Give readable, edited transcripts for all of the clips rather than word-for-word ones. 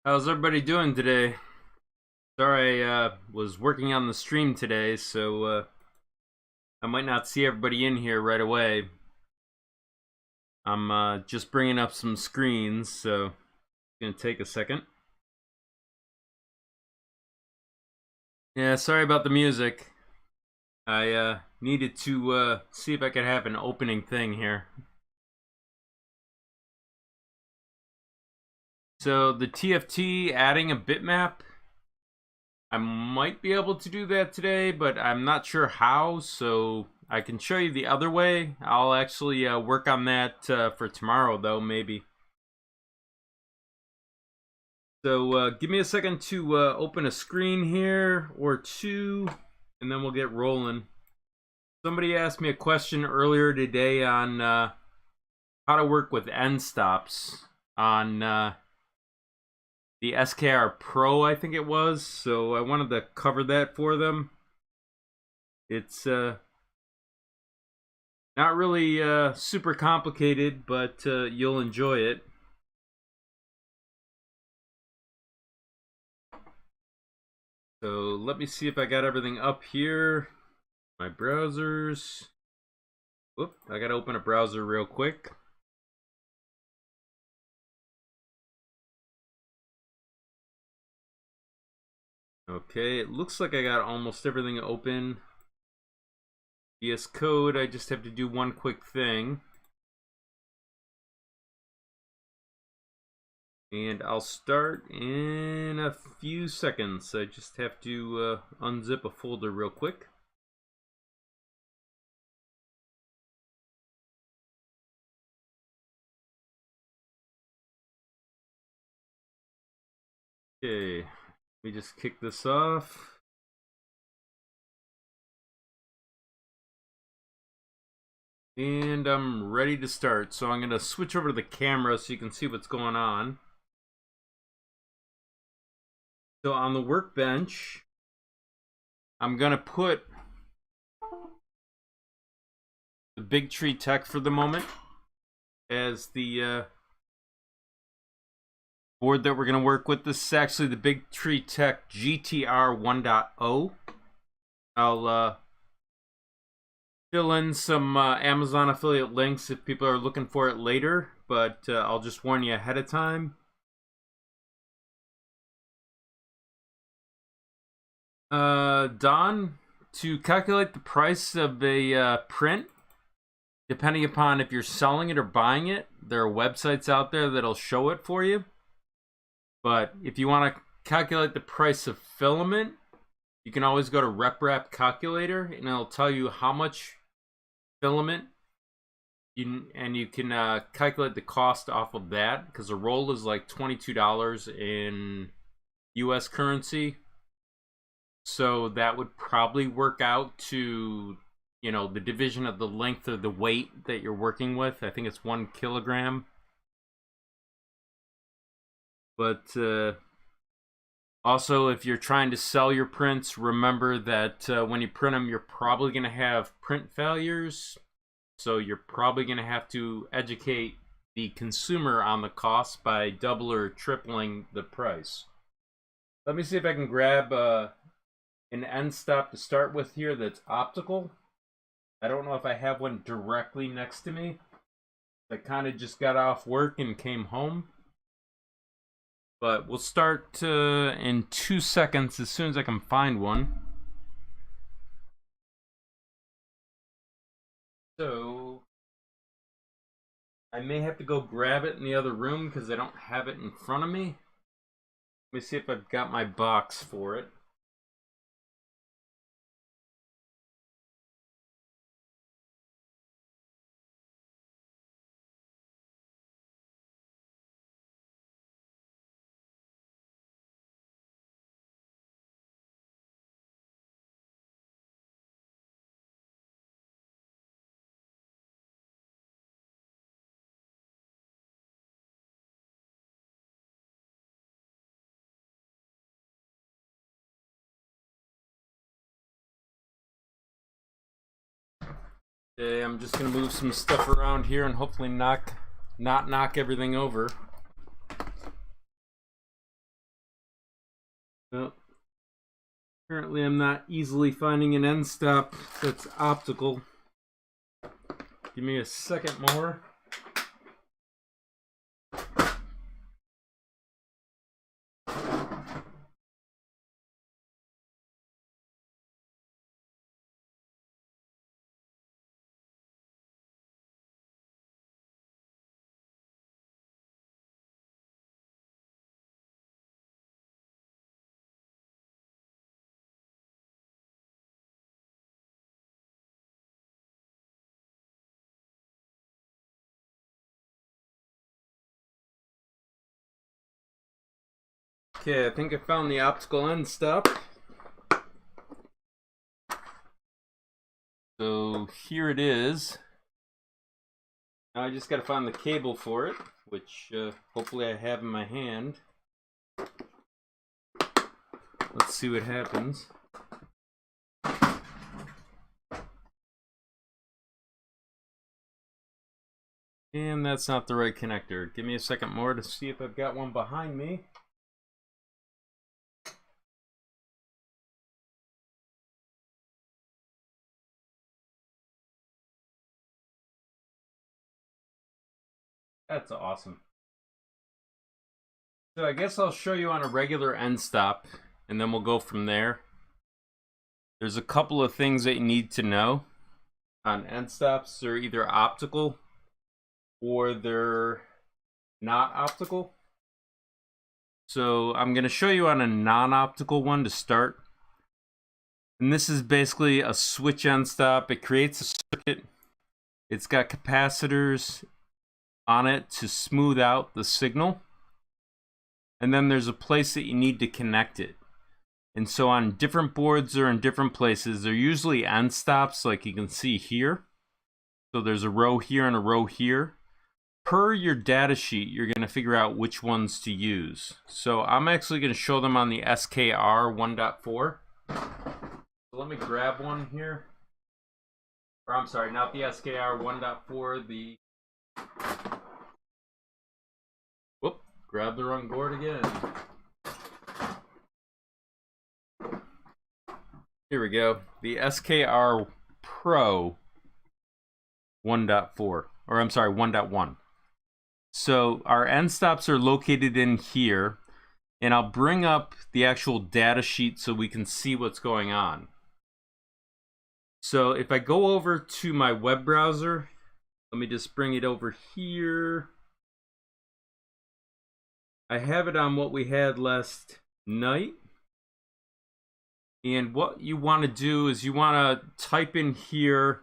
How's everybody doing today? Sorry, I was working on the stream today, so I might not see everybody in here right away. I'm just bringing up some screens, so it's gonna take a second. Yeah, sorry about the music. I needed to see if I could have an opening thing here. So the TFT adding a bitmap, I might be able to do that today, but I'm not sure how, so I can show you the other way. I'll actually work on that for tomorrow, though, maybe. So give me a second to open a screen here, or two, and then we'll get rolling. Somebody asked me a question earlier today on how to work with end stops on the SKR Pro, I think it was. So I wanted to cover that for them. It's not really super complicated, but you'll enjoy it. So let me see if I got everything up here. My browsers. Whoop, I gotta open a browser real quick. Okay, it looks like I got almost everything open. VS Code, I just have to do one quick thing. And I'll start in a few seconds. I just have to unzip a folder real quick. Okay, let me just kick this off. And I'm ready to start. So I'm going to switch over to the camera so you can see what's going on. So on the workbench, I'm going to put the Big Tree Tech for the moment as the board that we're going to work with. This is actually the Big Tree Tech GTR 1.0. I'll fill in some Amazon affiliate links if people are looking for it later, but I'll just warn you ahead of time. Don, to calculate the price of a print, depending upon if you're selling it or buying it, there are websites out there that'll show it for you. But if you want to calculate the price of filament, you can always go to RepRap Calculator, and it'll tell you how much filament and you can calculate the cost off of that, because a roll is like $22 in US currency. So that would probably work out to, you know, the division of the length of the weight that you're working with. I think it's 1 kilogram. But also, if you're trying to sell your prints, remember that when you print them, you're probably going to have print failures. So you're probably going to have to educate the consumer on the cost by double or tripling the price. Let me see if I can grab an end stop to start with here that's optical. I don't know if I have one directly next to me. I kind of just got off work and came home. But we'll start in 2 seconds as soon as I can find one. So I may have to go grab it in the other room because I don't have it in front of me. Let me see if I've got my box for it. Okay, I'm just gonna move some stuff around here and hopefully not knock everything over. Well, apparently I'm not easily finding an end stop that's optical. Give me a second more. Okay, I think I found the optical end stop. So here it is. Now I just got to find the cable for it, which hopefully I have in my hand. Let's see what happens. And that's not the right connector. Give me a second more to see if I've got one behind me. That's awesome. So I guess I'll show you on a regular end stop, and then we'll go from there. There's a couple of things that you need to know on end stops. They're either optical or they're not optical. So I'm going to show you on a non-optical one to start. And this is basically a switch end stop. It creates a circuit. It's got capacitors on it to smooth out the signal. And then there's a place that you need to connect it. And so on different boards or in different places, they're usually end stops like you can see here. So there's a row here and a row here. Per your data sheet, you're going to figure out which ones to use. So I'm actually going to show them on the SKR 1.4. So let me grab one here. Or I'm sorry, not the SKR 1.4, the... Whoop, grab the wrong board again. Here we go. The SKR Pro 1.4. Or I'm sorry, 1.1. So our end stops are located in here. And I'll bring up the actual data sheet so we can see what's going on. So if I go over to my web browser, let me just bring it over here. I have it on what we had last night. And what you want to do is you want to type in here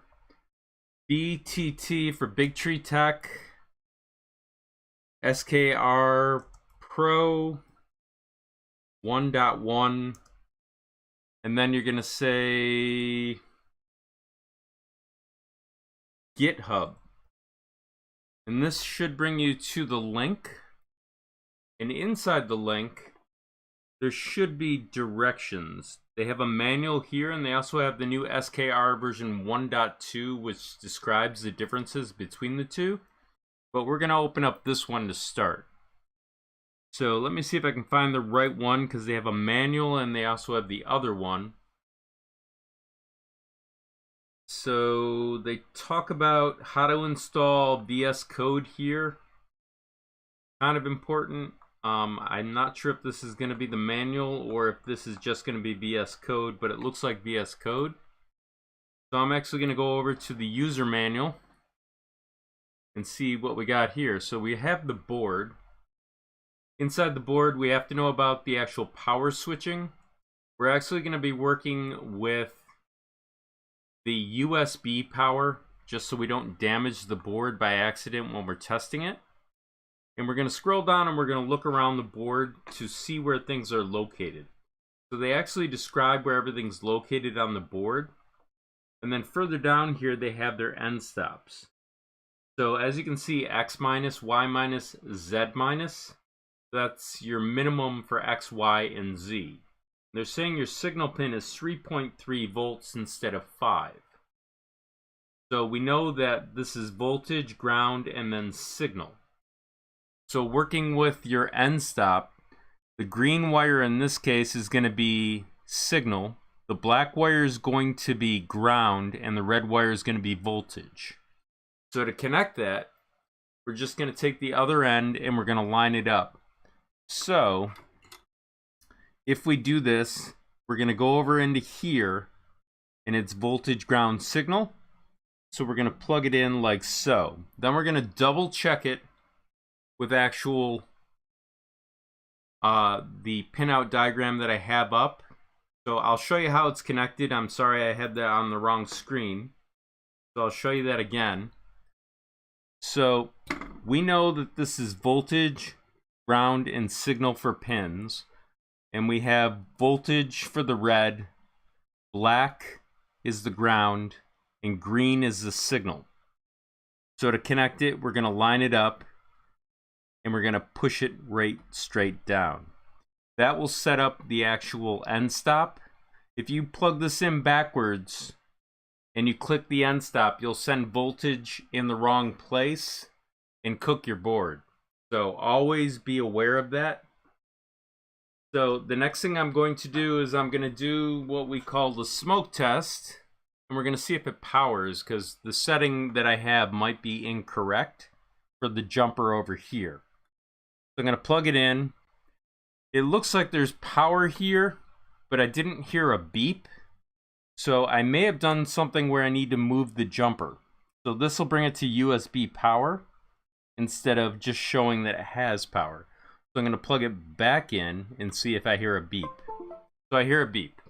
BTT for Big Tree Tech, SKR Pro 1.1, and then you're going to say GitHub. And this should bring you to the link. And inside the link, there should be directions. They have a manual here, and they also have the new SKR version 1.2, which describes the differences between the two. But we're going to open up this one to start. So let me see if I can find the right one, because they have a manual and they also have the other one. So they talk about how to install VS Code here. Kind of important. I'm not sure if this is going to be the manual or if this is just going to be VS Code, but it looks like VS Code. So I'm actually going to go over to the user manual and see what we got here. So we have the board. Inside the board, we have to know about the actual power switching. We're actually going to be working with the USB power, just so we don't damage the board by accident when we're testing it. And we're going to scroll down and we're going to look around the board to see where things are located. So they actually describe where everything's located on the board. And then further down here, they have their end stops. So as you can see, X minus, Y minus, Z minus. That's your minimum for X, Y, and Z. They're saying your signal pin is 3.3 volts instead of 5. So we know that this is voltage, ground, and then signal. So working with your end stop, The green wire in this case is going to be signal. The black wire is going to be ground, and the red wire is going to be voltage. So to connect that, we're just going to take the other end and we're going to line it up. So if we do this, we're going to go over into here, and it's voltage ground signal. So we're going to plug it in like so. Then we're going to double check it with actual the pinout diagram that I have up. So I'll show you how it's connected. I'm sorry I had that on the wrong screen. So I'll show you that again. So we know that this is voltage, ground, and signal for pins. And we have voltage for the red, black is the ground, and green is the signal. So to connect it, we're going to line it up, and we're going to push it right straight down. That will set up the actual end stop. If you plug this in backwards and you click the end stop, you'll send voltage in the wrong place and cook your board. So always be aware of that. So the next thing I'm going to do is I'm going to do what we call the smoke test, and we're going to see if it powers, because the setting that I have might be incorrect for the jumper over here. So I'm going to plug it in. It looks like there's power here, but I didn't hear a beep. So I may have done something where I need to move the jumper. So this will bring it to USB power instead of just showing that it has power. So I'm going to plug it back in and see if I hear a beep. So I hear a beep.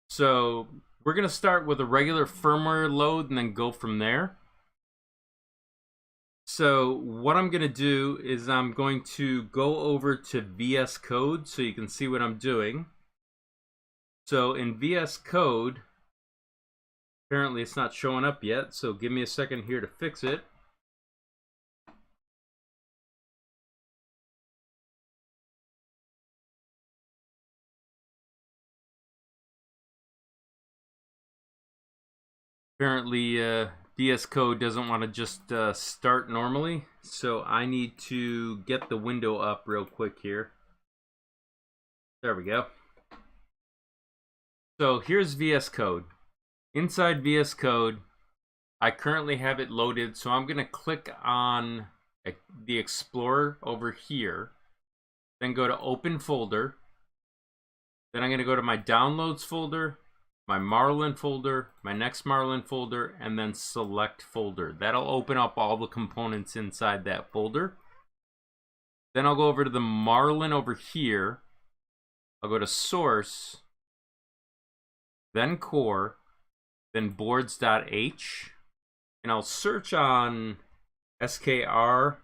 So we're going to start with a regular firmware load and then go from there. So what I'm going to do is I'm going to go over to VS Code so you can see what I'm doing. So in VS Code, apparently it's not showing up yet, so give me a second here to fix it. Apparently VS Code doesn't want to just start normally, so I need to get the window up real quick here. There we go. So here's VS Code. Inside VS Code, I currently have it loaded, so I'm going to click on the Explorer over here, then go to Open Folder. Then I'm going to go to my Downloads folder, my Marlin folder, my next Marlin folder, and then Select folder. That'll open up all the components inside that folder. Then I'll go over to the Marlin over here. I'll go to Source, then Core, then boards.h, and I'll search on SKR_Pro.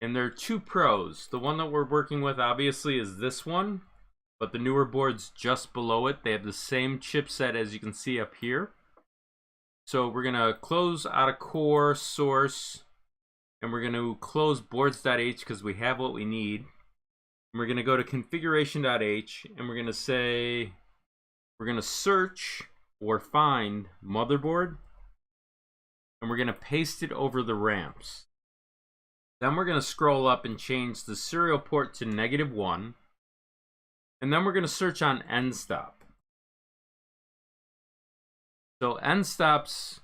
And there are two pros. The one that we're working with obviously is this one, but the newer boards just below it, they have the same chipset as you can see up here. So we're gonna close out of Core, Source, and we're gonna close boards.h because we have what we need. And we're gonna go to configuration.h, and we're gonna say, we're gonna search or find motherboard, and we're gonna paste it over the ramps. Then we're going to scroll up and change the serial port to -1. And then we're going to search on end stop. So end stops,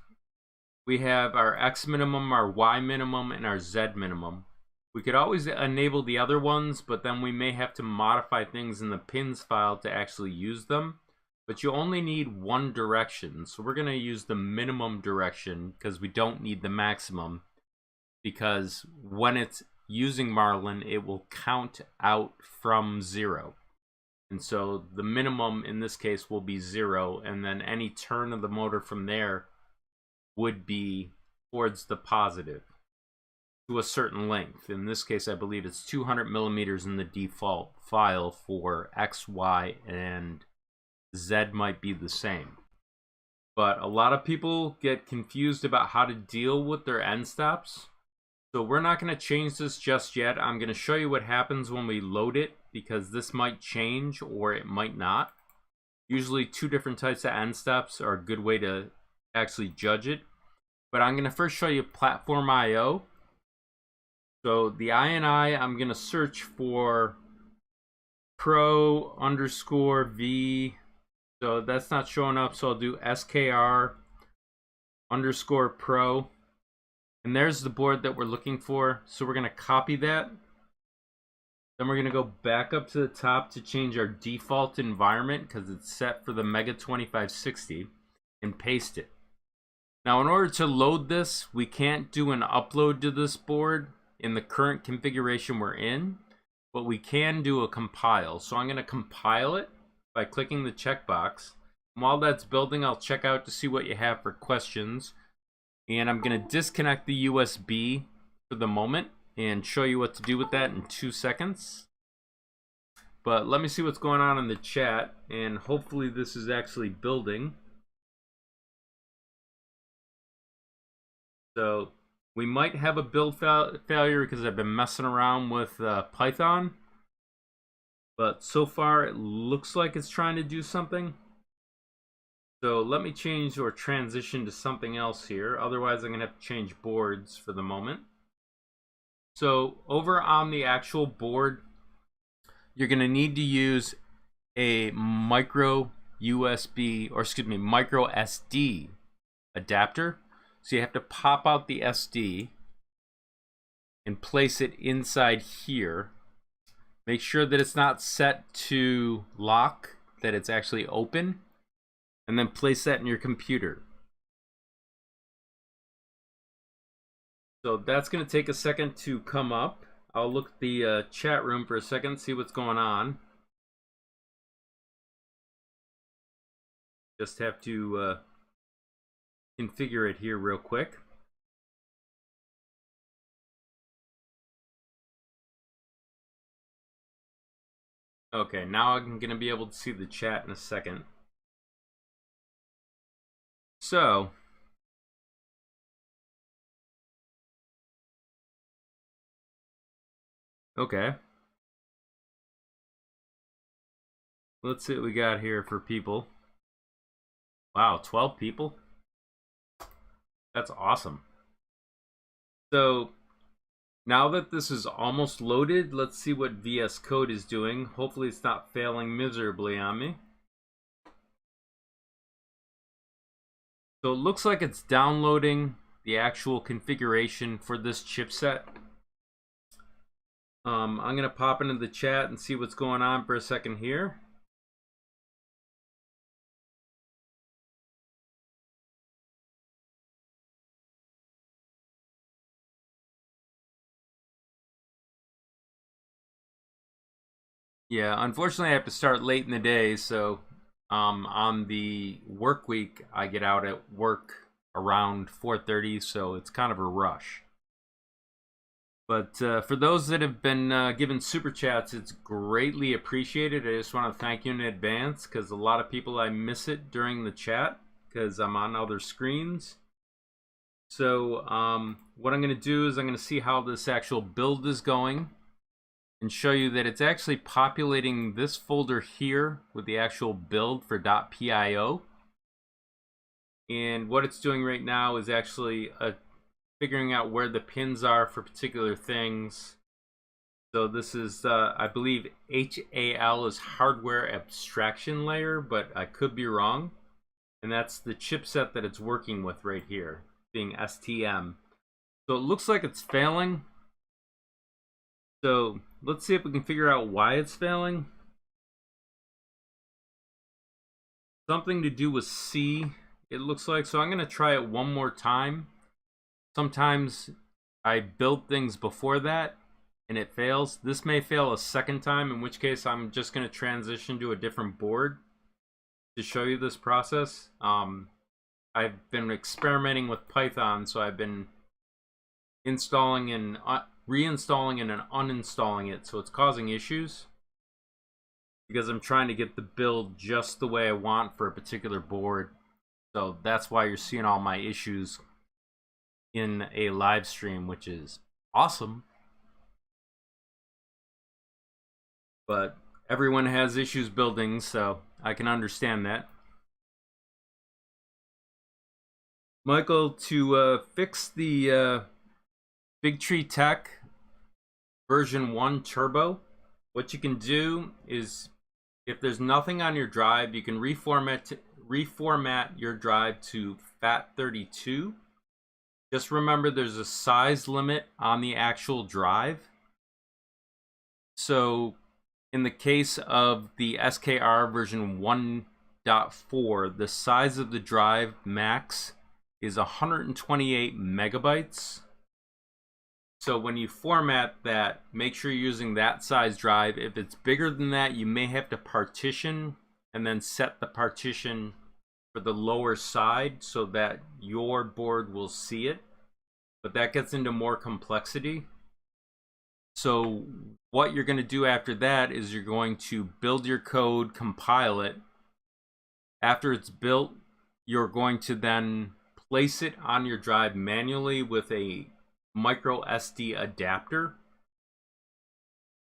we have our X minimum, our Y minimum, and our Z minimum. We could always enable the other ones, but then we may have to modify things in the pins file to actually use them. But you only need one direction. So we're going to use the minimum direction because we don't need the maximum. Because when it's using Marlin, it will count out from 0. And so the minimum in this case will be 0, and then any turn of the motor from there would be towards the positive to a certain length. In this case, I believe it's 200 millimeters in the default file for X, Y, and Z might be the same. But a lot of people get confused about how to deal with their end stops. So we're not going to change this just yet. I'm going to show you what happens when we load it, because this might change or it might not. Usually 2 different types of end stops are a good way to actually judge it. But I'm going to first show you Platform IO. So the INI, I'm going to search for pro_v. So that's not showing up. So I'll do SKR_pro. And there's the board that we're looking for. So we're going to copy that. Then we're going to go back up to the top to change our default environment because it's set for the Mega 2560 and paste it. Now in order to load this, we can't do an upload to this board in the current configuration we're in, but we can do a compile. So I'm going to compile it by clicking the checkbox. And while that's building, I'll check out to see what you have for questions. And I'm going to disconnect the USB for the moment and show you what to do with that in 2 seconds. But let me see what's going on in the chat, and hopefully this is actually building. So we might have a build failure because I've been messing around with Python. But so far it looks like it's trying to do something. So let me change or transition to something else here. Otherwise I'm going to have to change boards for the moment. So over on the actual board, you're going to need to use a micro SD adapter. So you have to pop out the SD and place it inside here. Make sure that it's not set to lock, that it's actually open, and then place that in your computer. So that's going to take a second to come up. I'll look at the chat room for a second, see what's going on. Just have to configure it here real quick. Okay, now I'm going to be able to see the chat in a second. So, okay. Let's see what we got here for people. Wow, 12 people? That's awesome. So, now that this is almost loaded, let's see what VS Code is doing. Hopefully it's not failing miserably on me. So it looks like it's downloading the actual configuration for this chipset. I'm going to pop into the chat and see what's going on for a second here. Yeah, unfortunately I have to start late in the day, so on the work week I get out at work around 4:30, so it's kind of a rush. But for those that have been given super chats, it's greatly appreciated. I just want to thank you in advance because a lot of people, I miss it during the chat because I'm on other screens. So what I'm going to do is I'm going to see how this actual build is going and show you that it's actually populating this folder here with the actual build for .pio. And what it's doing right now is actually figuring out where the pins are for particular things. So this is, I believe HAL is hardware abstraction layer, but I could be wrong. And that's the chipset that it's working with right here, being STM. So it looks like it's failing. So let's see if we can figure out why it's failing. Something to do with C, it looks like. So I'm going to try it one more time. Sometimes I build things before that and it fails. This may fail a second time, in which case I'm just going to transition to a different board to show you this process. I've been experimenting with Python, so I've been installing and reinstalling and uninstalling it, so it's causing issues because I'm trying to get the build just the way I want for a particular board. So that's why you're seeing all my issues in a live stream, which is awesome. But everyone has issues building, so I can understand that. Michael, to fix the Big Tree Tech, version 1 Turbo. What you can do is, if there's nothing on your drive, you can reformat your drive to FAT32. Just remember there's a size limit on the actual drive. So in the case of the SKR version 1.4, the size of the drive max is 128 megabytes. So when you format that, make sure you're using that size drive. If it's bigger than that, you may have to partition and then set the partition for the lower side so that your board will see it. But that gets into more complexity. So what you're going to do after that is you're going to build your code, compile it. After it's built, you're going to then place it on your drive manually with a micro SD adapter,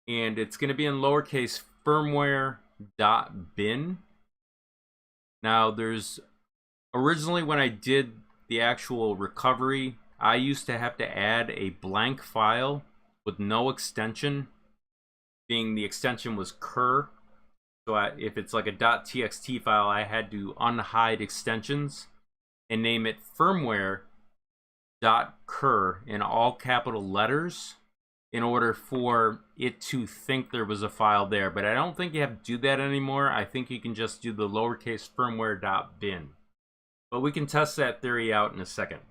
and it's going to be in lowercase firmware.bin. Now there's, originally when I did the actual recovery, I used to have to add a blank file with no extension, being the extension was cur. So if it's like a .txt file, I had to unhide extensions and name it firmware.cur in all capital letters in order for it to think there was a file there. But I don't think you have to do that anymore. I think you can just do the lowercase firmware.bin. But we can test that theory out in a second.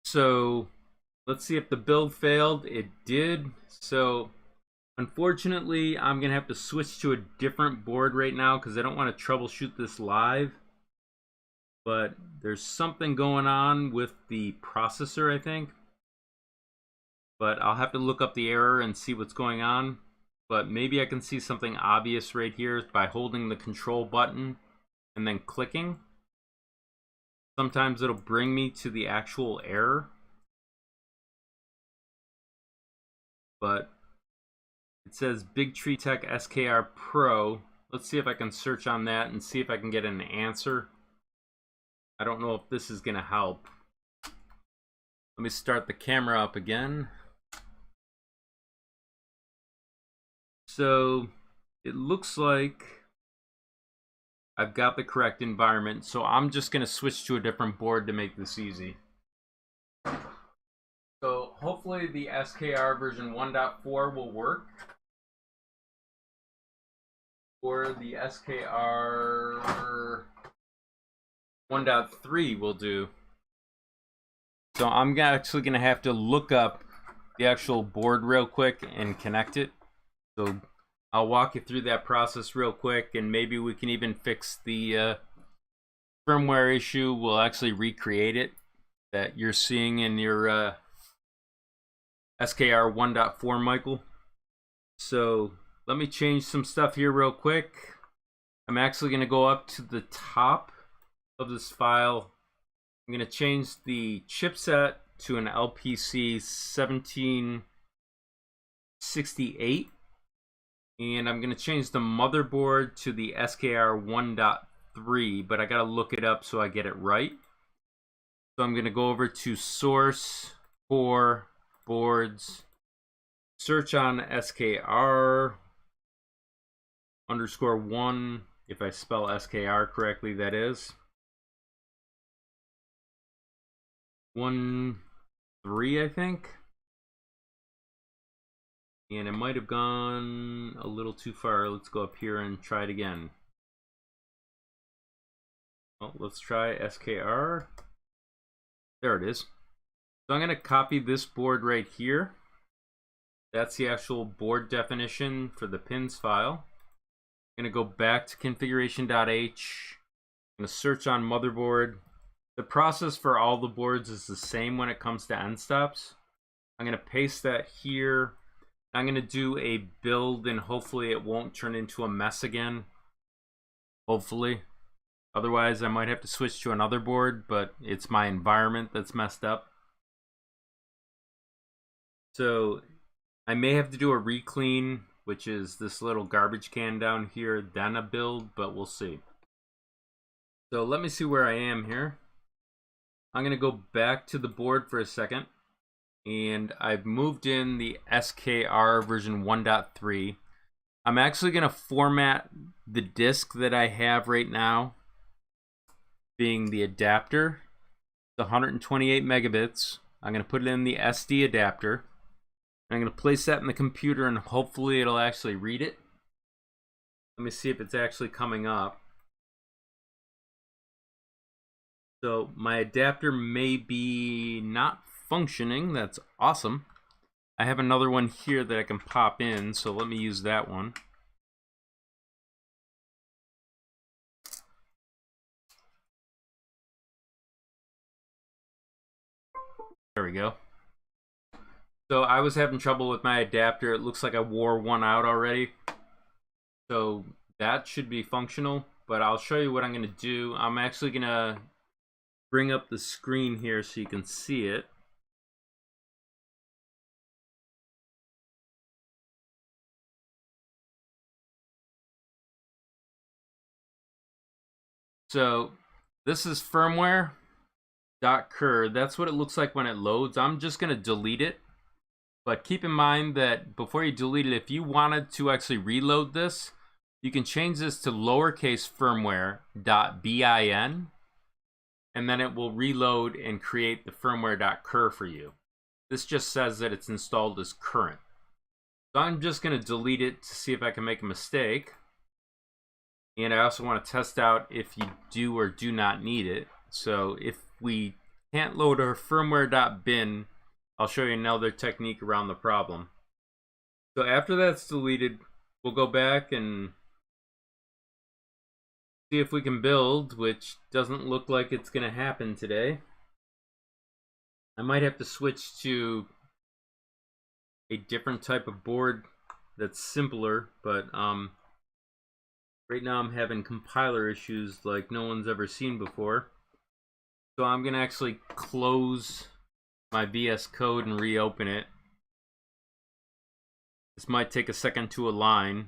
So let's see if the build failed. It did. So unfortunately, I'm going to have to switch to a different board right now because I don't want to troubleshoot this live. But there's something going on with the processor, I think. But I'll have to look up the error and see what's going on. But maybe I can see something obvious right here by holding the control button and then clicking. Sometimes it'll bring me to the actual error. But it says BigTreeTech SKR Pro. Let's see if I can search on that and see if I can get an answer. I don't know if this is going to help. Let me start the camera up again. So it looks like I've got the correct environment. So I'm just going to switch to a different board to make this easy. So hopefully the SKR version 1.4 will work. Or the SKR 1.3 will do. So I'm actually going to have to look up the actual board real quick and connect it. So I'll walk you through that process real quick, and maybe we can even fix the firmware issue. We'll actually recreate it that you're seeing in your SKR 1.4, Michael. So let me change some stuff here real quick. I'm actually going to go up to the top of this file. I'm going to change the chipset to an LPC 1768. And I'm going to change the motherboard to the SKR 1.3, but I got to look it up so I get it right. So I'm going to go over to source for boards, search on SKR _1, if I spell SKR correctly, that is. 1.3, I think. And it might have gone a little too far. Let's go up here and try it again. Well, let's try SKR. There it is. So I'm going to copy this board right here. That's the actual board definition for the pins file. I'm going to go back to configuration.h. I'm going to search on motherboard. The process for all the boards is the same when it comes to end stops. I'm going to paste that here. I'm going to do a build, and hopefully it won't turn into a mess again. Hopefully. Otherwise, I might have to switch to another board, but it's my environment that's messed up. So I may have to do a re-clean, which is this little garbage can down here, then a build, but we'll see. So let me see where I am here. I'm going to go back to the board for a second. and I've moved in the SKR version 1.3. I'm actually going to format the disk that I have right now, being the adapter, the 128 megabits. I'm going to put it in the SD adapter. I'm going to place that in the computer, and hopefully it'll actually read it. Let me see if it's actually coming up. So my adapter may be not functioning. That's awesome. I have another one here that I can pop in, so let me use that one. There we go. So I was having trouble with my adapter. It looks like I wore one out already. So that should be functional, but I'll show you what I'm going to do. I'm actually going to bring up the screen here so you can see it. So this is firmware.cur. That's what it looks like when it loads. I'm just going to delete it. But keep in mind that before you delete it, if you wanted to actually reload this, you can change this to lowercase firmware.bin, and then it will reload and create the firmware.cur for you. This just says that it's installed as current. So I'm just going to delete it to see if I can make a mistake. And I also want to test out if you do or do not need it. So if we can't load our firmware.bin, I'll show you another technique around the problem. So after that's deleted, we'll go back and see if we can build, which doesn't look like it's going to happen today. I might have to switch to a different type of board that's simpler, but right now I'm having compiler issues like no one's ever seen before. So I'm going to actually close my VS Code and reopen it. This might take a second to align.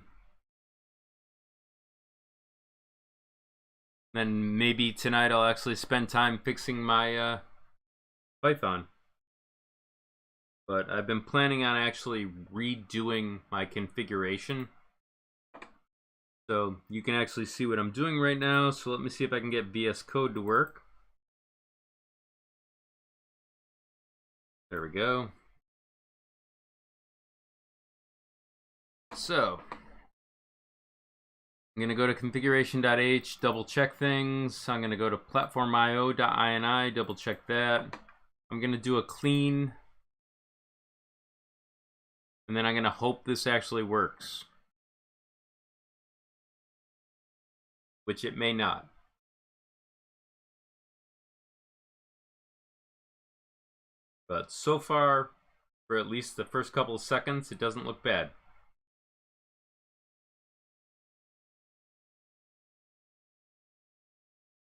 Then maybe tonight I'll actually spend time fixing my Python. But I've been planning on actually redoing my configuration. So you can actually see what I'm doing right now. So let me see if I can get VS Code to work. There we go. So I'm going to go to configuration.h, double check things. I'm going to go to platformio.ini, double check that. I'm going to do a clean. And then I'm going to hope this actually works. Which it may not. But so far, for at least the first couple of seconds, it doesn't look bad.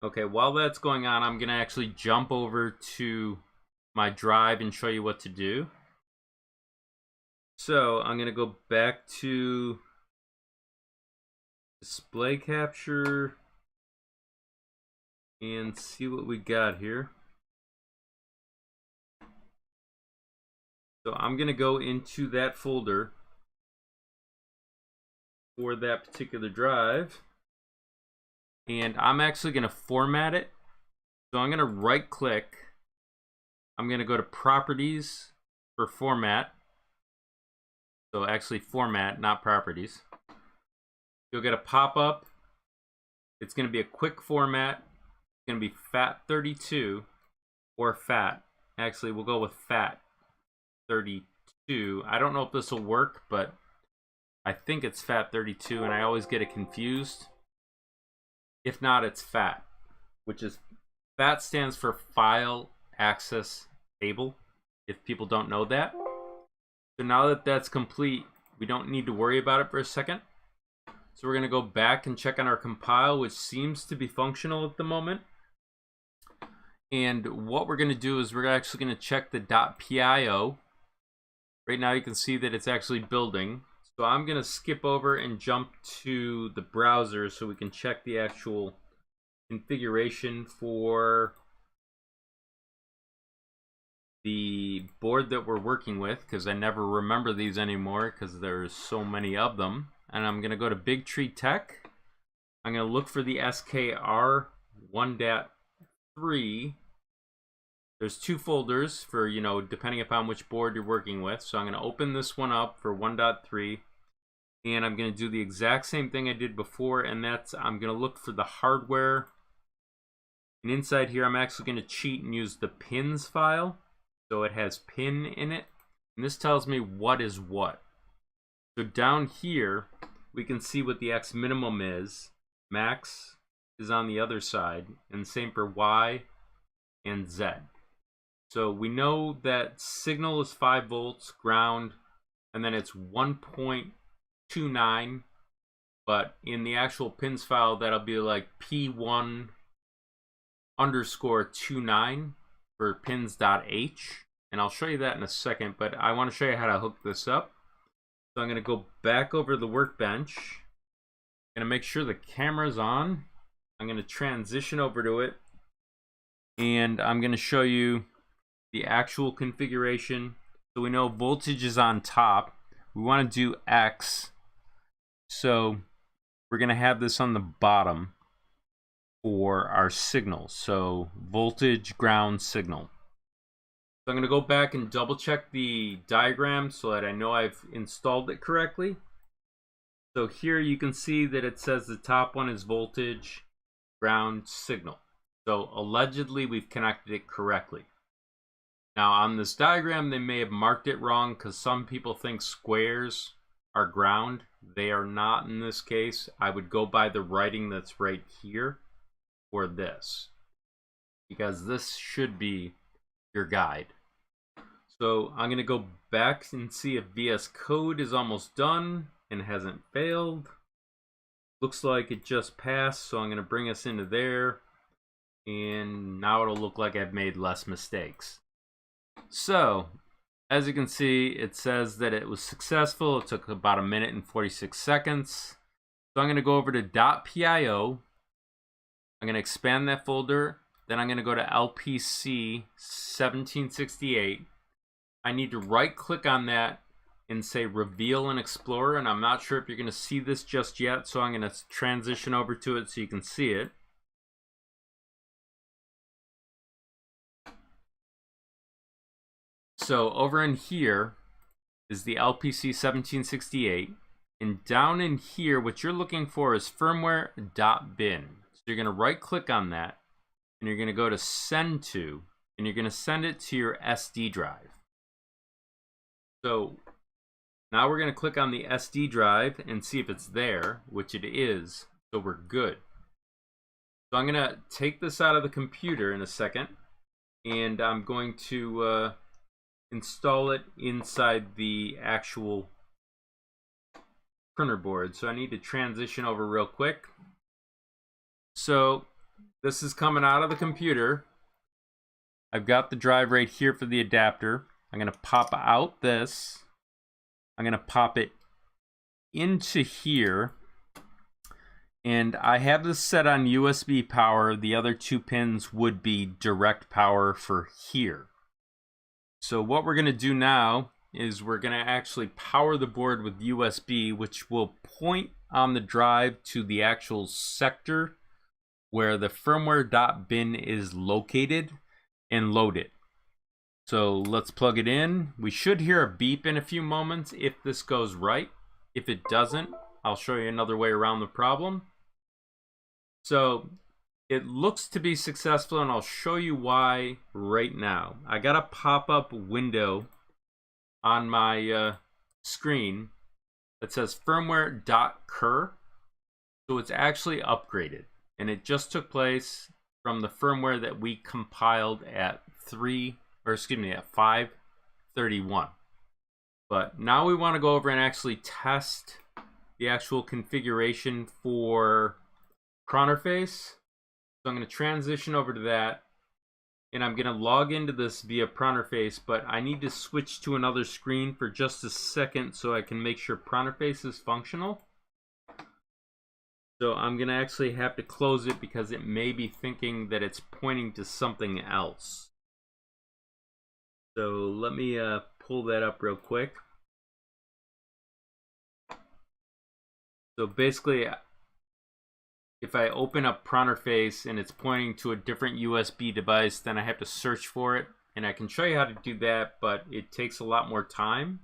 Okay, while that's going on, I'm going to actually jump over to my drive and show you what to do. So I'm going to go back to display capture and see what we got here. So I'm going to go into that folder for that particular drive. And I'm actually going to format it. So I'm going to right click. I'm going to go to properties for format. So actually format, not properties. You'll get a pop-up. It's going to be a quick format. It's going to be FAT32 or FAT. Actually, we'll go with FAT32. I don't know if this will work, but I think it's FAT32, and I always get it confused. If not, it's FAT, which is FAT stands for File Access Table, if people don't know that. So now that that's complete, we don't need to worry about it for a second. So we're going to go back and check on our compile, which seems to be functional at the moment. And what we're going to do is we're actually going to check the .pio. Right now you can see that it's actually building. So I'm going to skip over and jump to the browser so we can check the actual configuration for the board that we're working with, because I never remember these anymore because there's so many of them. And I'm going to go to Big Tree Tech. I'm going to look for the SKR 1.3. There's two folders for, you know, depending upon which board you're working with. So I'm going to open this one up for 1.3. And I'm going to do the exact same thing I did before. And that's, I'm going to look for the hardware. And inside here, I'm actually going to cheat and use the pins file. So it has pin in it. And this tells me what is what. So down here, we can see what the X minimum is. Max is on the other side. And same for Y and Z. So we know that signal is 5 volts, ground, and then it's 1.29. But in the actual pins file, that'll be like P1_29 for pins.h. And I'll show you that in a second, but I want to show you how to hook this up. So I'm going to go back over the workbench. I'm going to make sure the camera's on. I'm going to transition over to it. And I'm going to show you the actual configuration. So we know voltage is on top. We want to do X. So we're going to have this on the bottom for our signal. So voltage, ground, signal. So I'm going to go back and double check the diagram so that I know I've installed it correctly. So here you can see that it says the top one is voltage, ground, signal. So allegedly we've connected it correctly. Now on this diagram they may have marked it wrong because some people think squares are ground. They are not in this case. I would go by the writing that's right here for this, because this should be your guide. So I'm going to go back and see if VS Code is almost done and hasn't failed. Looks like it just passed, so I'm going to bring us into there. And now it'll look like I've made less mistakes. So, as you can see, it says that it was successful. It took about 1 minute and 46 seconds. So I'm going to go over to .pio. I'm going to expand that folder. Then I'm going to go to LPC 1768. I need to right click on that and say reveal in Explorer, and I'm not sure if you're going to see this just yet, so I'm going to transition over to it so you can see it. So over in here is the LPC 1768, and down in here what you're looking for is firmware.bin. So you're going to right click on that, and you're going to go to send to, and you're going to send it to your SD drive. So now we're going to click on the SD drive and see if it's there, which it is, so we're good. So I'm going to take this out of the computer in a second, and I'm going to install it inside the actual printer board. So I need to transition over real quick. So this is coming out of the computer. I've got the drive right here for the adapter. I'm going to pop out this. I'm going to pop it into here. And I have this set on USB power. The other 2 pins would be direct power for here. So what we're going to do now is we're going to actually power the board with USB, which will point on the drive to the actual sector where the firmware.bin is located and load it. So let's plug it in. We should hear a beep in a few moments if this goes right. If it doesn't, I'll show you another way around the problem. So it looks to be successful, and I'll show you why right now. I got a pop-up window on my screen that says firmware.cur. So it's actually upgraded, and it just took place from the firmware that we compiled at 5:31. But now we want to go over and actually test the actual configuration for Pronterface. So I'm going to transition over to that, and I'm going to log into this via Pronterface, but I need to switch to another screen for just a second so I can make sure Pronterface is functional. So I'm going to actually have to close it because it may be thinking that it's pointing to something else. So let me pull that up real quick. So basically, if I open up Pronterface and it's pointing to a different USB device, then I have to search for it. And I can show you how to do that, but it takes a lot more time.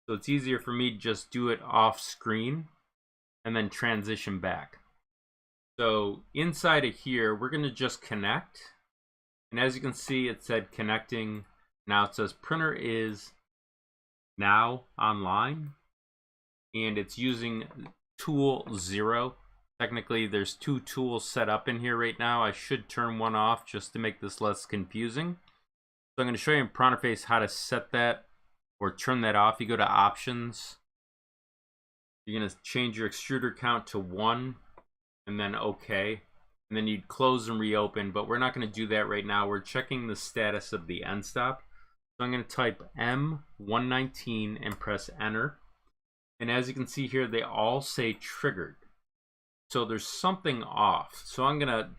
So it's easier for me to just do it off screen and then transition back. So inside of here, we're going to just connect. And as you can see, it said connecting. Now it says printer is now online. And it's using tool 0. Technically, there's 2 tools set up in here right now. I should turn one off just to make this less confusing. So I'm going to show you in Pronterface how to set that or turn that off. You go to Options. You're going to change your extruder count to 1 and then OK. And then you'd close and reopen, but we're not going to do that right now. We're checking the status of the end stop. So I'm going to type M119 and press Enter. And as you can see here, they all say triggered. So there's something off. So I'm going to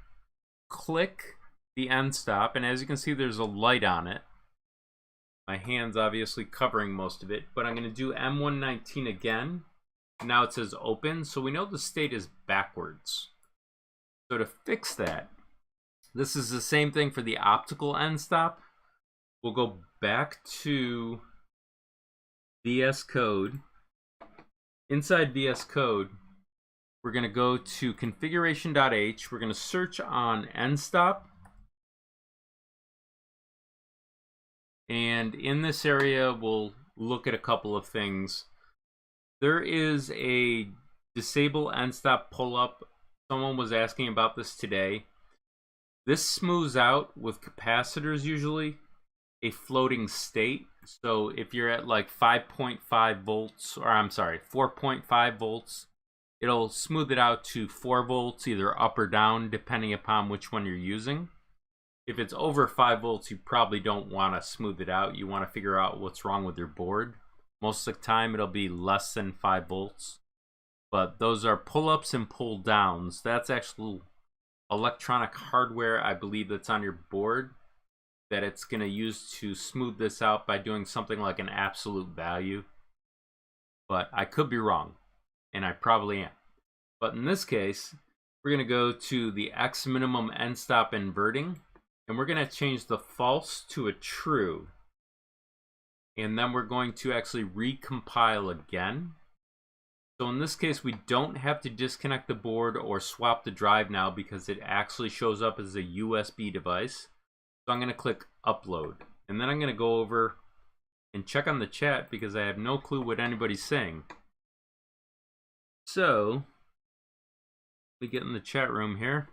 click the end stop, and as you can see, there's a light on it. My hand's obviously covering most of it, but I'm going to do M119 again. Now it says open, so we know the state is backwards. So to fix that, this is the same thing for the optical end stop. We'll go back to VS Code. Inside VS Code, we're going to go to configuration.h. We're going to search on end stop. And in this area, we'll look at a couple of things. There is a disable end stop pull up. Someone was asking about this today. This smooths out with capacitors usually a floating state. So if you're at like 5.5 volts, or I'm sorry, 4.5 volts, it'll smooth it out to 4 volts, either up or down, depending upon which one you're using. If it's over 5 volts, you probably don't want to smooth it out. You want to figure out what's wrong with your board. Most of the time, it'll be less than 5 volts. But those are pull-ups and pull-downs. That's actual electronic hardware, I believe, that's on your board that it's going to use to smooth this out by doing something like an absolute value. But I could be wrong, and I probably am. But in this case, we're going to go to the X minimum end stop inverting, and we're going to change the false to a true. And then we're going to actually recompile again. So in this case, we don't have to disconnect the board or swap the drive now because it actually shows up as a USB device. So I'm going to click upload. And then I'm going to go over and check on the chat because I have no clue what anybody's saying. So we get in the chat room here.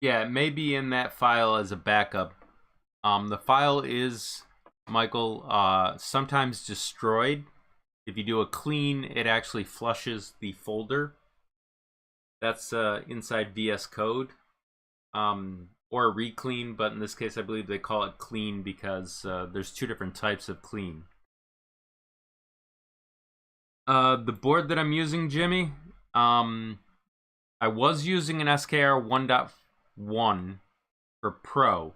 Yeah, it may be in that file as a backup. The file is, Michael, sometimes destroyed. If you do a clean, it actually flushes the folder. That's inside VS Code. Or reclean, but in this case I believe they call it clean because there's 2 different types of clean. The board that I'm using, Jimmy, I was using an SKR 1.1 for Pro,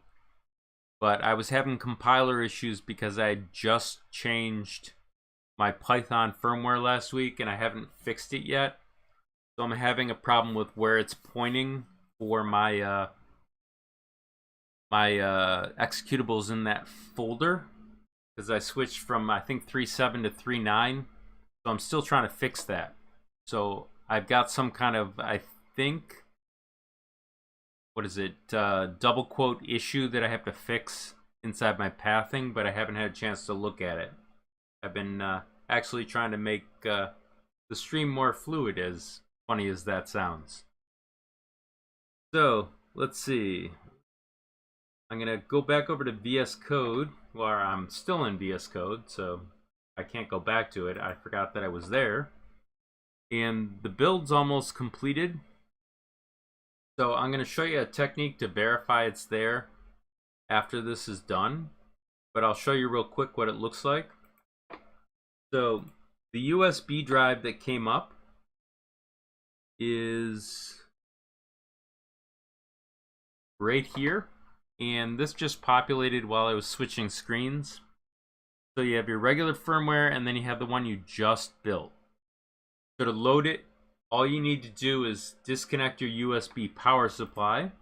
but I was having compiler issues because I had just changed my Python firmware last week and I haven't fixed it yet. So I'm having a problem with where it's pointing for my executables in that folder because I switched from I think 3.7 to 3.9, so I'm still trying to fix that. So I've got some kind of, I think, what is it, double quote issue that I have to fix inside my pathing, but I haven't had a chance to look at it. I've been actually trying to make the stream more fluid, as funny as that sounds. So let's see. I'm going to go back over to VS Code. Well, I'm still in VS Code, so I can't go back to it. I forgot that I was there. And the build's almost completed. So I'm going to show you a technique to verify it's there after this is done. But I'll show you real quick what it looks like. So the USB drive that came up is right here, and this just populated while I was switching screens. So you have your regular firmware, and then you have the one you just built. So to load it, all you need to do is disconnect your USB power supply.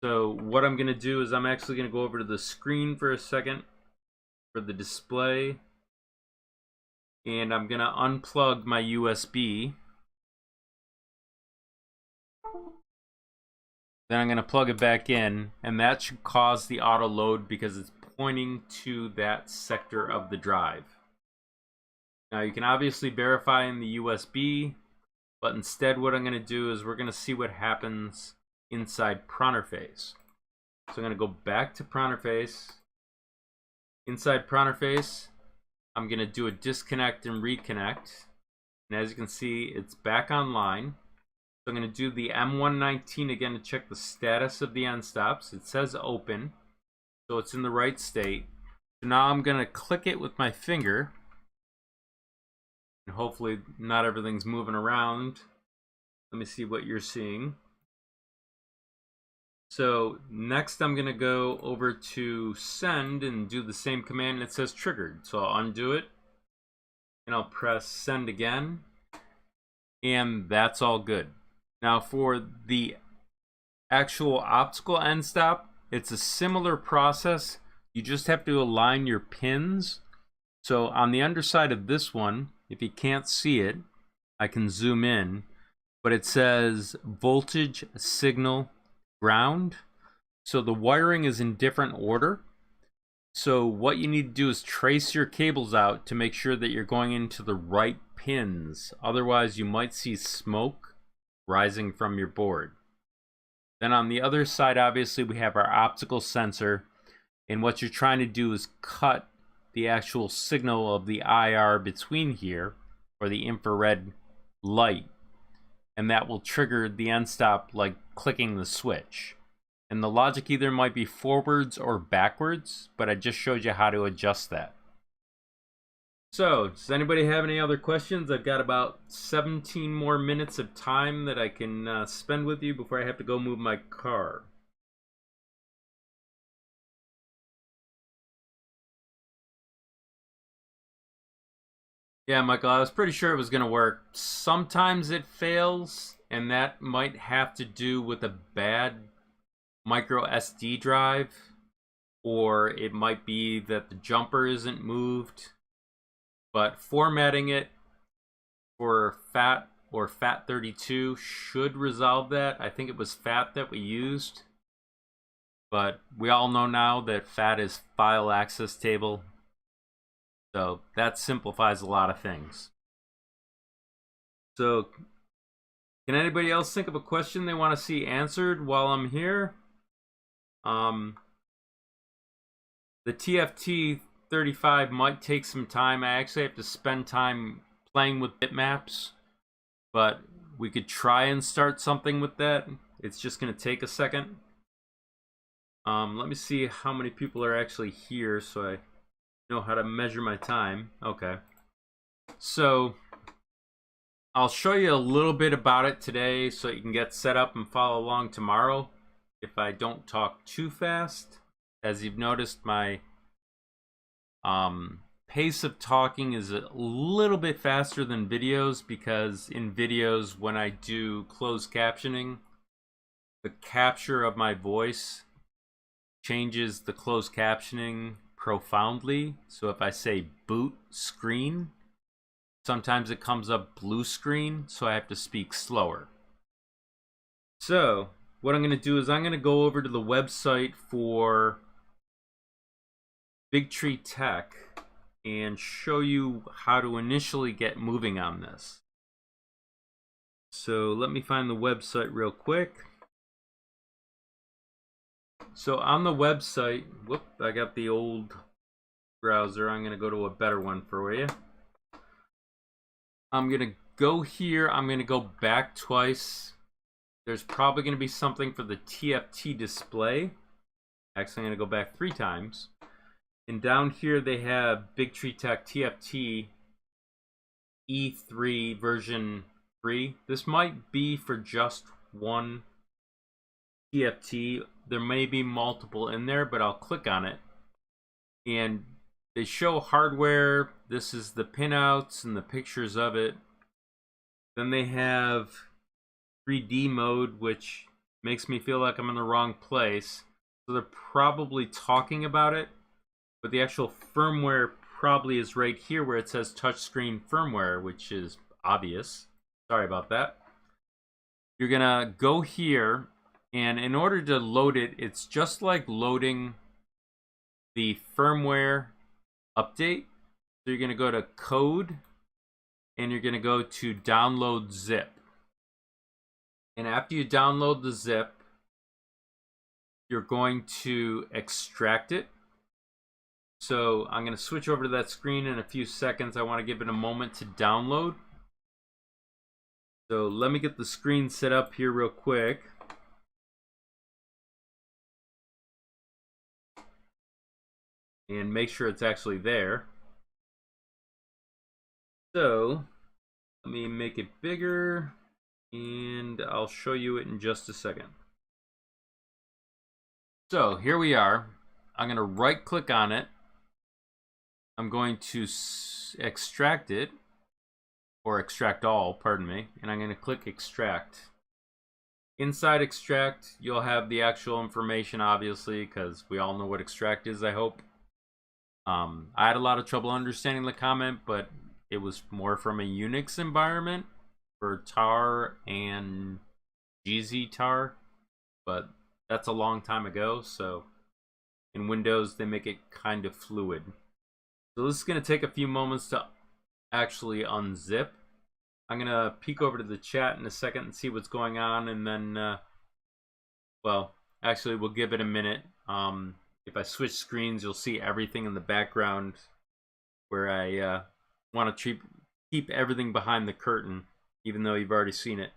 So what I'm going to do is I'm actually going to go over to the screen for a second for the display, and I'm going to unplug my USB. Then I'm going to plug it back in, and that should cause the auto load because it's pointing to that sector of the drive. Now you can obviously verify in the USB, but instead what I'm going to do is we're going to see what happens inside Pronterface. So I'm going to go back to Pronterface. Inside Pronterface, I'm going to do a disconnect and reconnect. And as you can see, it's back online. So I'm going to do the M119 again to check the status of the end stops. It says open, so it's in the right state. So now I'm going to click it with my finger. And hopefully not everything's moving around. Let me see what you're seeing. So next I'm going to go over to send and do the same command, and it says triggered. So I'll undo it and I'll press send again, and that's all good. Now for the actual optical end stop, it's a similar process. You just have to align your pins. So on the underside of this one, if you can't see it, I can zoom in, but it says voltage signal ground. So the wiring is in different order. So what you need to do is trace your cables out to make sure that you're going into the right pins. Otherwise you might see smoke rising from your board. Then on the other side, obviously we have our optical sensor, and what you're trying to do is cut the actual signal of the IR between here, or the infrared light, and that will trigger the end stop like clicking the switch. And the logic either might be forwards or backwards, but I just showed you how to adjust that. So, does anybody have any other questions? I've got about 17 more minutes of time that I can spend with you before I have to go move my car. Yeah, Michael, I was pretty sure it was going to work. Sometimes it fails, and that might have to do with a bad micro SD drive, or it might be that the jumper isn't moved. But formatting it for FAT or FAT32 should resolve that. I think it was FAT that we used, but we all know now that FAT is file access table, so that simplifies a lot of things. So can anybody else think of a question they want to see answered while I'm here? The TFT 35 might take some time. I actually have to spend time playing with bitmaps, but we could try and start something with that. It's just going to take a second. Let me see how many people are actually here so I know how to measure my time. Okay. So I'll show you a little bit about it today so you can get set up and follow along tomorrow if I don't talk too fast. As you've noticed, my pace of talking is a little bit faster than videos, because in videos, when I do closed captioning, the capture of my voice changes the closed captioning profoundly. So if I say boot screen, sometimes it comes up blue screen, so I have to speak slower. So what I'm going to do is I'm going to go over to the website for Big Tree Tech and show you how to initially get moving on this. So let me find the website real quick. So on the website, whoop, I got the old browser. I'm going to go to a better one for you. I'm going to go here. I'm going to go back twice. There's probably going to be something for the TFT display. Actually, I'm going to go back 3 times. And down here they have Big Tree Tech TFT E3 version free. This might be for just one TFT. There may be multiple in there, but I'll click on it. And they show hardware. This is the pinouts and the pictures of it. Then they have 3D mode, which makes me feel like I'm in the wrong place. So they're probably talking about it, but the actual firmware probably is right here where it says touchscreen firmware, which is obvious. Sorry about that. You're gonna go here, and in order to load it, it's just like loading the firmware update. So you're gonna go to code, and you're gonna go to download zip. And after you download the zip, you're going to extract it. So I'm going to switch over to that screen in a few seconds. I want to give it a moment to download. So let me get the screen set up here real quick. And make sure it's actually there. So let me make it bigger, and I'll show you it in just a second. So here we are. I'm going to right click on it. I'm going to extract it, or extract all, pardon me, and I'm going to click extract. Inside extract, you'll have the actual information, obviously, because we all know what extract is, I hope. I had a lot of trouble understanding the comment, but it was more from a Unix environment for tar and gztar, but that's a long time ago, so in Windows they make it kind of fluid. So this is going to take a few moments to actually unzip. I'm going to peek over to the chat in a second and see what's going on, and then, well, actually we'll give it a minute. If I switch screens, you'll see everything in the background where I want to keep everything behind the curtain, even though you've already seen it.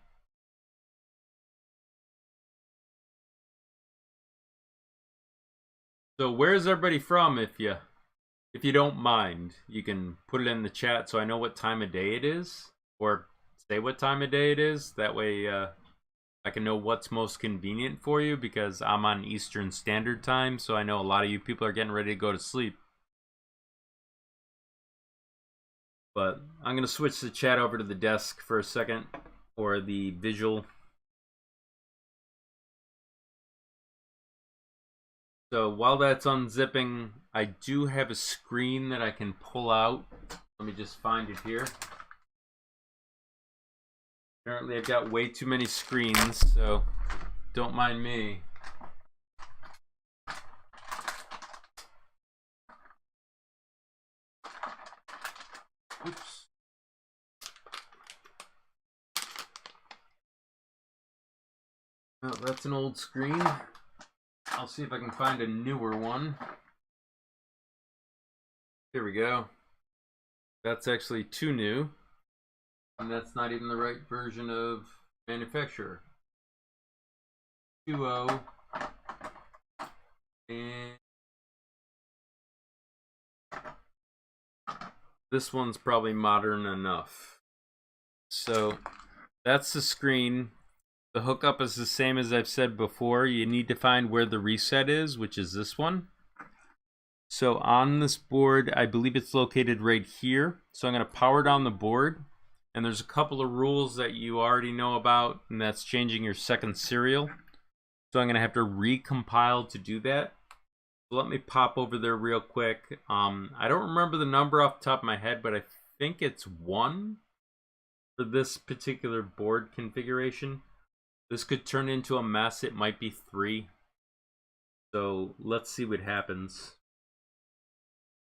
So where's everybody from? If you don't mind, you can put it in the chat so I know what time of day it is, or say what time of day it is. That way I can know what's most convenient for you, because I'm on Eastern Standard Time, so I know a lot of you people are getting ready to go to sleep. But I'm going to switch the chat over to the desk for a second, or the visual. So while that's unzipping, I do have a screen that I can pull out. Let me just find it here. Apparently I've got way too many screens, so don't mind me. Oops. Oh, that's an old screen. I'll see if I can find a newer one. Here we go. That's actually too new. And that's not even the right version of manufacturer. 2.0. And this one's probably modern enough. So that's the screen. The hookup is the same as I've said before. You need to find where the reset is, which is this one. So on this board, I believe it's located right here. So I'm going to power down the board. And there's a couple of rules that you already know about, and that's changing your second serial. So I'm going to have to recompile to do that. So let me pop over there real quick. I don't remember the number off the top of my head, but I think it's 1 for this particular board configuration. This could turn into a mess. It might be 3. So let's see what happens.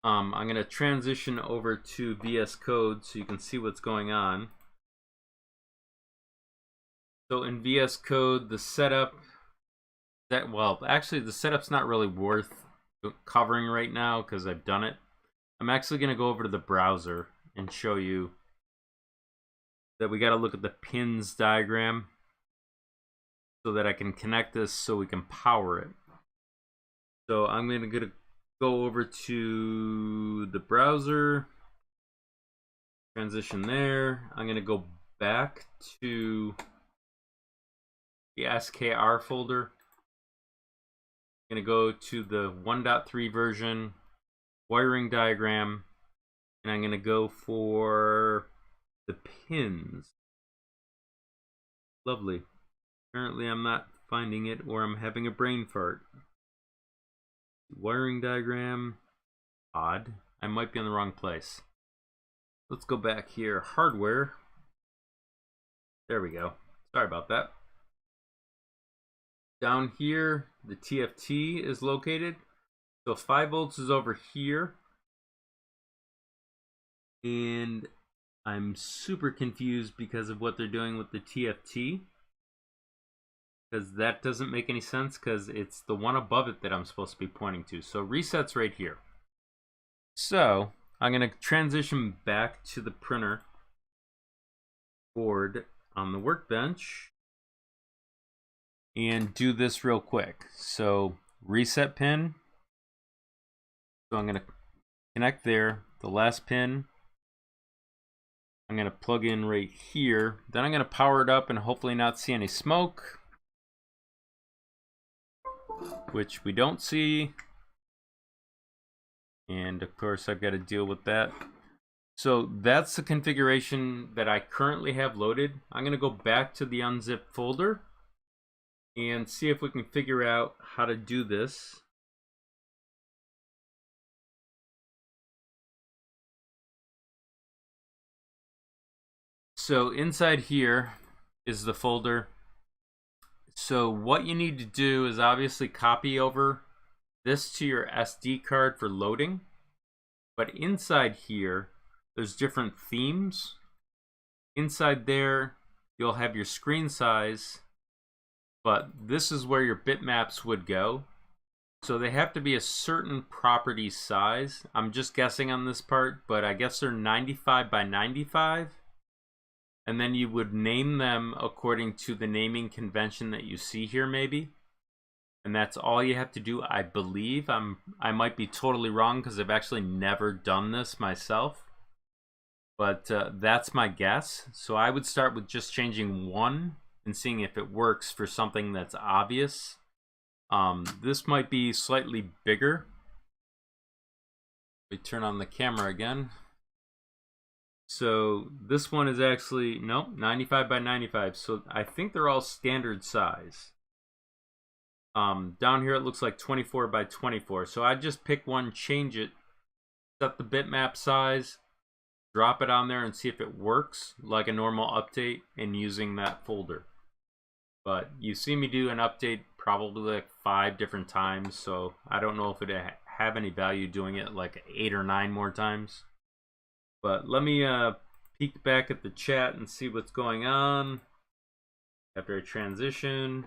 I'm going to transition over to VS Code so you can see what's going on. So in VS Code, the setup, well, actually the setup's not really worth covering right now because I've done it. I'm actually going to go over to the browser and show you that we got to look at the pins diagram so that I can connect this so we can power it. So I'm going to go over to the browser, transition there. I'm going to go back to the SKR folder. I'm going to go to the 1.3 version, wiring diagram, and I'm going to go for the pins. Lovely. Apparently I'm not finding it, or I'm having a brain fart. Wiring diagram. Odd. I might be in the wrong place. Let's go back here. Hardware. There we go. Sorry about that. Down here, the TFT is located. So 5 volts is over here. And I'm super confused because of what they're doing with the TFT. Because that doesn't make any sense, because it's the one above it that I'm supposed to be pointing to. So reset's right here. So I'm going to transition back to the printer board on the workbench and do this real quick. So reset pin. So I'm going to connect there. The last pin I'm going to plug in right here. Then I'm going to power it up and hopefully not see any smoke, which we don't see. And of course I've got to deal with that. So that's the configuration that I currently have loaded. I'm going to go back to the unzipped folder and see if we can figure out how to do this. So inside here is the folder. So what you need to do is obviously copy over this to your SD card for loading. But inside here, there's different themes. Inside there, you'll have your screen size, but this is where your bitmaps would go. So they have to be a certain property size. I'm just guessing on this part, but I guess they're 95 by 95. And then you would name them according to the naming convention that you see here, maybe. And that's all you have to do, I believe. I might be totally wrong because I've actually never done this myself. But that's my guess. So I would start with just changing one and seeing if it works for something that's obvious. This might be slightly bigger. We turn on the camera again. So this one is actually, nope, 95 by 95. So I think they're all standard size. Down here it looks like 24 by 24. So I just pick one, change it, set the bitmap size, drop it on there and see if it works like a normal update and using that folder. But you see me do an update probably like 5 different times, so I don't know if it have any value doing it like 8 or 9 more times. But let me peek back at the chat and see what's going on after I transition.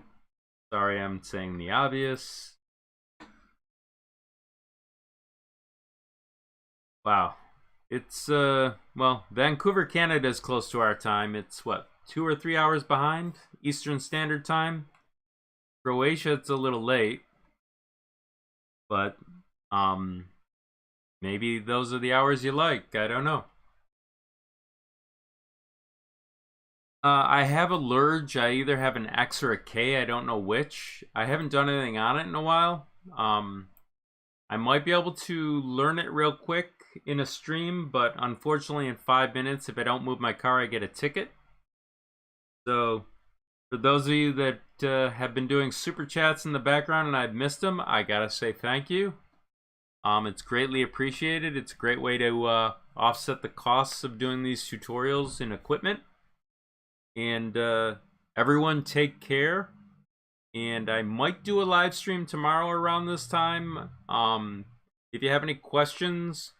Sorry, I'm saying the obvious. Wow. It's, well, Vancouver, Canada is close to our time. It's, what, 2 or 3 hours behind Eastern Standard Time? Croatia, it's a little late. But, maybe those are the hours you like. I don't know. I have a Lurge. I either have an X or a K. I don't know which. I haven't done anything on it in a while. I might be able to learn it real quick in a stream, but unfortunately in 5 minutes, if I don't move my car, I get a ticket. So for those of you that have been doing super chats in the background and I've missed them, I gotta say thank you. It's greatly appreciated. It's a great way to offset the costs of doing these tutorials in equipment. And everyone take care. And I might do a live stream tomorrow around this time. If you have any questions,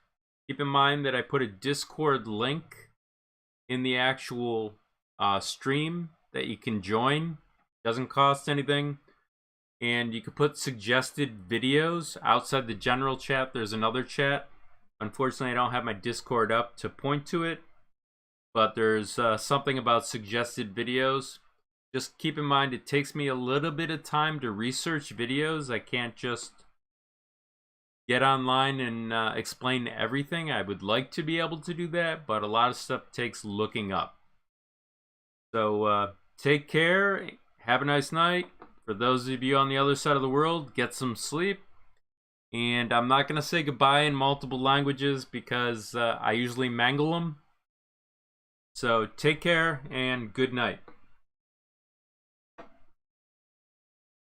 keep in mind that I put a Discord link in the actual stream that you can join. Doesn't cost anything. And you can put suggested videos outside the general chat. There's another chat. Unfortunately, I don't have my Discord up to point to it. But there's something about suggested videos. Just keep in mind, it takes me a little bit of time to research videos. I can't just get online and explain everything. I would like to be able to do that, but a lot of stuff takes looking up. So take care. Have a nice night. For those of you on the other side of the world, get some sleep. And I'm not going to say goodbye in multiple languages because I usually mangle them. So take care and good night.